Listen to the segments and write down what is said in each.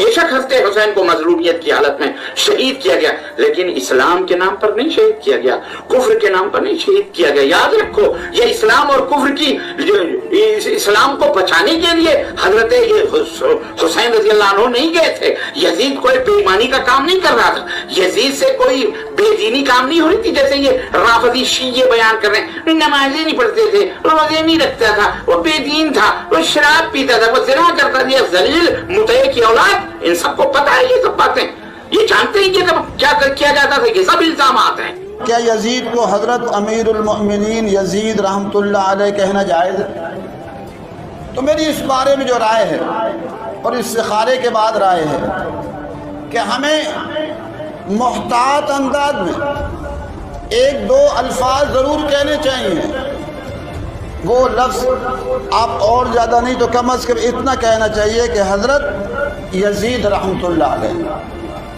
بے شک حضرت حسین کو مظلومیت کی حالت میں شہید کیا گیا، لیکن اسلام کے نام پر نہیں شہید کیا گیا، کفر کے نام پر نہیں شہید کیا گیا۔ یاد رکھو، یہ اسلام اور کفر کی اسلام کو بچانے کے لیے حضرت حسین رضی اللہ عنہ نہیں گئے تھے۔ یزید کوئی بے ایمانی کا کام نہیں کر رہا تھا، یزید سے کوئی بے دینی کام نہیں ہو رہی تھی جیسے یہ رافضی شیعہ بیان کر رہے ہیں۔ نمازیں نہیں پڑھتے تھے، روزے نہیں رکھتا تھا، وہ بے دین تھا، وہ شراب پیتا تھا، وہ زنا کرتا تھا، ذلیل مطیع کی اولاد۔ ان سب کو پتا ہے یہ سب باتیں، یہ جانتے ہیں کہ کیا کیا جاتا تھا، یہ سب الزامات ہیں۔ کیا یزید کو حضرت امیر المؤمنین یزید رحمۃ اللہ علیہ کہنا جائز ہے؟ تو میری اس بارے میں جو رائے ہے اور استخارے کے بعد رائے ہے کہ ہمیں محتاط انداز میں ایک دو الفاظ ضرور کہنے چاہیے۔ وہ لفظ آپ اور زیادہ نہیں تو کم از کم اتنا کہنا چاہیے کہ حضرت یزید رحمۃ اللہ علیہ،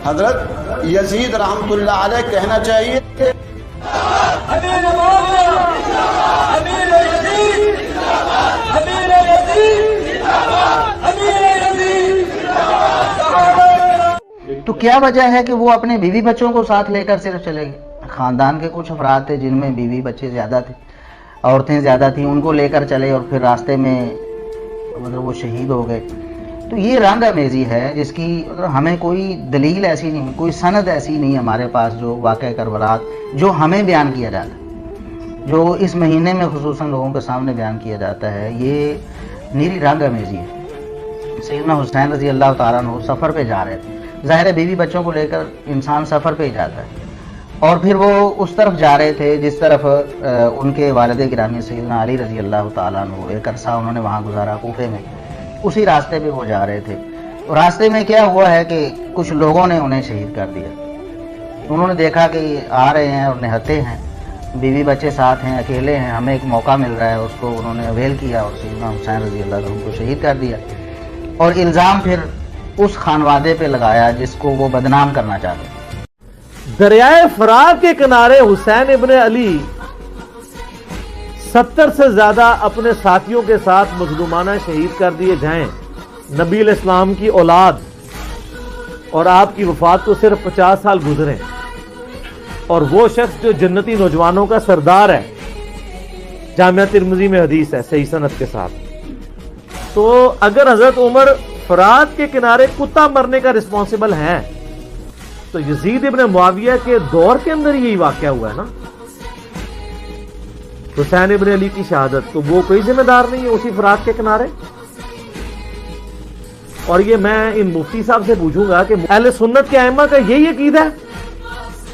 حضرت یزید رحمۃ اللہ علیہ کہنا چاہیے۔ تو کیا وجہ ہے کہ وہ اپنے بیوی بچوں کو ساتھ لے کر صرف چلے گئے؟ خاندان کے کچھ افراد تھے جن میں بیوی بچے زیادہ تھے، عورتیں زیادہ تھیں، ان کو لے کر چلے اور پھر راستے میں وہ شہید ہو گئے۔ تو یہ رنگ امیزی ہے جس کی ہمیں کوئی دلیل ایسی نہیں، کوئی سند ایسی نہیں ہمارے پاس جو واقعہ کربلا جو ہمیں بیان کیا جاتا ہے، جو اس مہینے میں خصوصاً لوگوں کے سامنے بیان کیا جاتا ہے، یہ نیری رنگ امیزی ہے۔ سیدنا حسین رضی اللہ تعالیٰ عنہ سفر پہ جا رہے تھے، ظاہر ہے بیوی بچوں کو لے کر انسان سفر پہ ہی جاتا ہے، اور پھر وہ اس طرف جا رہے تھے جس طرف ان کے والد گرامی سیدنا علی رضی اللہ تعالیٰ عنہ ایک عرصہ انہوں نے وہاں گزارا کوفے میں، اسی راستے پہ وہ جا رہے تھے۔ راستے میں کیا ہوا ہے کہ کچھ لوگوں نے انہیں شہید کر دیا۔ انہوں نے دیکھا کہ آ رہے ہیں اور نہتے ہیں، بیوی بچے ساتھ ہیں، اکیلے ہیں، ہمیں ایک موقع مل رہا ہے، اس کو انہوں نے اویل کیا اور سیدنا حسین رضی اللہ عنہ کو شہید کر دیا، اور الزام پھر اس خانوادے پہ لگایا جس کو وہ بدنام کرنا چاہتے۔ دریائے فرات کے کنارے حسین ابن علی 70 سے زیادہ اپنے ساتھیوں کے ساتھ مظلومانہ شہید کر دیے جائیں، نبی علیہ السلام کی اولاد، اور آپ کی وفات کو صرف 50 سال گزرے، اور وہ شخص جو جنتی نوجوانوں کا سردار ہے، جامعہ ترمذی میں حدیث ہے صحیح سند کے ساتھ۔ تو اگر حضرت عمر فرات کے کنارے کتا مرنے کا رسپانسبل ہے تو یزید ابن معاویہ کے دور کے اندر یہی واقعہ ہوا ہے نا، حسین ابن علی کی شہادت، تو وہ کوئی ذمہ دار نہیں ہے اسی فرات کے کنارے؟ اور یہ میں ان مفتی صاحب سے پوچھوں گا کہ اہل سنت کے ائمہ کا یہی عقیدہ ہے؟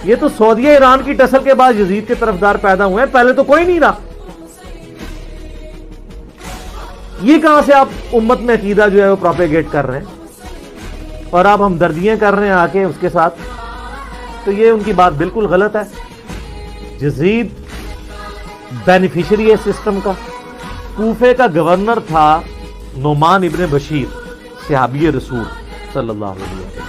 یہ تو سعودیہ ایران کی ٹسل کے بعد یزید کے طرفدار پیدا ہوئے ہیں، پہلے تو کوئی نہیں رہا۔ یہ کہاں سے آپ امت میں عقیدہ جو ہے وہ پروپیگیٹ کر رہے ہیں اور آپ ہمدردیاں کر رہے ہیں آ کے اس کے ساتھ؟ تو یہ ان کی بات بالکل غلط ہے۔ یزید بینیفیشری ہے سسٹم کا۔ کوفے کا گورنر تھا نعمان ابن بشیر، صحابی رسول صلی اللہ علیہ وسلم۔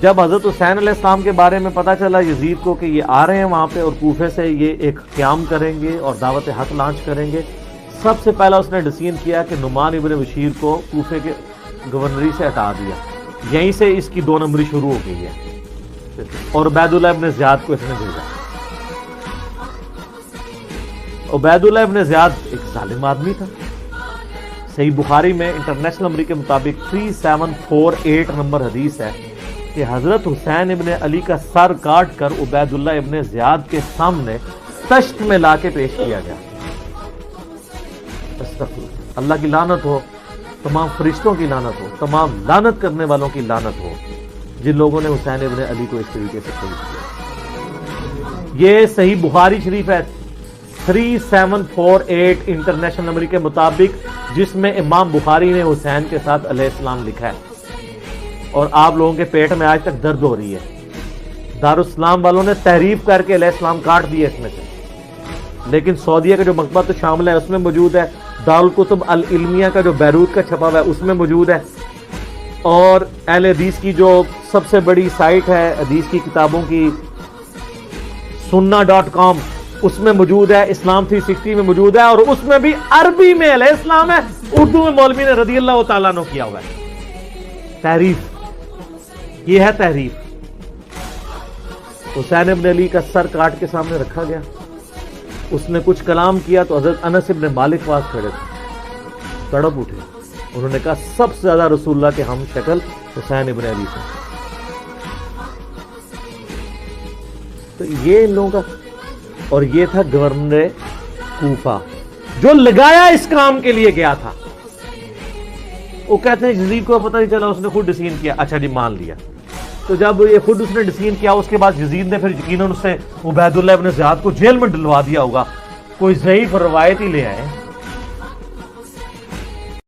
جب حضرت حسین علیہ السلام کے بارے میں پتا چلا یزید کو کہ یہ آ رہے ہیں وہاں پہ اور کوفے سے یہ ایک قیام کریں گے اور دعوت حق لانچ کریں گے، سب سے پہلا اس نے ڈسیژن کیا کہ نعمان ابن بشیر کو کوفے کے گورنری سے ہٹا دیا۔ یہیں سے اس کی 2 نمبری شروع ہو گئی ہے، اور عبید اللہ ابن زیاد کو اس نے بھیجا۔ عبید اللہ ابن زیاد ایک ظالم آدمی تھا۔ صحیح بخاری میں انٹرنیشنل نمبر کے مطابق 3748 نمبر حدیث ہے کہ حضرت حسین ابن علی کا سر کاٹ کر عبید اللہ ابن زیاد کے سامنے تشت میں لا کے پیش کیا گیا۔ اللہ کی لعنت ہو، تمام فرشتوں کی لعنت ہو، تمام لعنت کرنے والوں کی لعنت ہو جن لوگوں نے حسین ابن علی کو اس طریقے سے شہید کیا۔ یہ صحیح بخاری شریف ہے 3748 انٹرنیشنل نمبر کے مطابق، جس میں امام بخاری نے حسین کے ساتھ علیہ السلام لکھا ہے، اور آپ لوگوں کے پیٹ میں آج تک درد ہو رہی ہے۔ دارالسلام والوں نے تحریف کر کے علیہ السلام کاٹ دیے اس میں سے، لیکن سعودیہ کا جو مکتبۃ شامل ہے اس میں موجود ہے، دارالکتب العلمیہ کا جو بیروت کا چھپا ہوا ہے اس میں موجود ہے، اور اہل حدیث کی جو سب سے بڑی سائٹ ہے حدیث کی کتابوں کی، سننا.com، اس میں موجود ہے، اسلام 360 میں موجود ہے، اور اس میں بھی عربی میں علیہ السلام ہے، اردو میں مولوی نے رضی اللہ تعالیٰ عنہ کیا ہوا ہے تحریف۔ یہ ہے تحریف۔ حسین ابن علی کا سر کاٹ کے سامنے رکھا گیا، اس نے کچھ کلام کیا تو حضرت انس ابن مالک پاس کھڑے تھے، تڑپ اٹھے، انہوں نے کہا سب سے زیادہ رسول اللہ کے ہم شکل حسین ابن علی سے۔ تو یہ ان لوگوں کا، اور یہ تھا گورنر کوفہ جو لگایا اس کام کے لیے گیا تھا۔ وہ کہتے ہیں یزید کو پتہ نہیں چلا، اس نے خود ڈسین کیا۔ اچھا جی مان لیا، تو جب یہ خود اس نے ڈسین کیا، اس کے بعد یزید نے پھر یقیناً اس سے عبید اللہ ابن زیاد کو جیل میں ڈلوا دیا ہوگا، کوئی ضعیف روایت ہی لے آئے